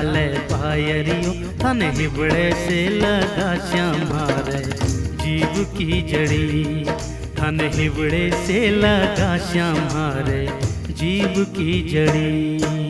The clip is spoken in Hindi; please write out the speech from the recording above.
डाले पायरियो थन हिबड़े से लगा श्यामारे जीव की जड़ी। थन हिबड़े से लगा श्यामारे जीव की जड़ी।